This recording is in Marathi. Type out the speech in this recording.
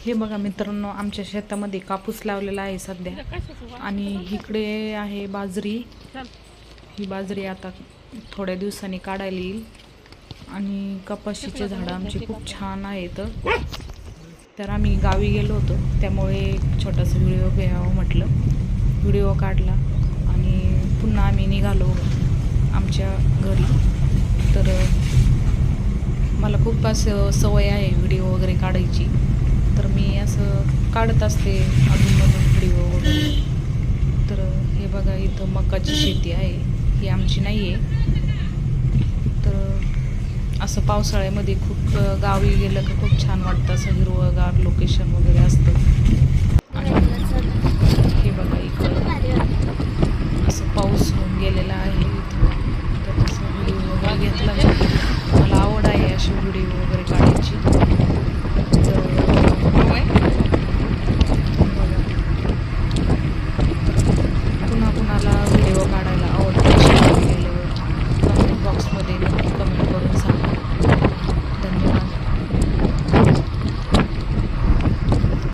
हे बघा मित्रांनो, आमच्या शेतामध्ये कापूस लावलेला आहे सध्या. आणि इकडे आहे बाजरी. ही बाजरी आता थोड्या दिवसांनी काढायला येईल. आणि कपाशीचे झाडं आमची खूप छान आहेत. तर आम्ही गावी गेलो होतो, त्यामुळे एक छोटासा व्हिडिओ घ्यावं म्हटलं. व्हिडिओ काढला आणि पुन्हा आम्ही निघालो आमच्या घरी. तर मला खूप असं सवय आहे व्हिडिओ वगैरे काढायची, तर मी असं काढत असते अधूनमधून व्हिडिओ वगैरे. तर हे बघा, इथं मकाची शेती आहे, ही आमची नाही आहे. तर असं पावसाळ्यामध्ये खूप गावी गेलं की खूप छान वाटतं, असं हिरवंगार लोकेशन वगैरे असतं.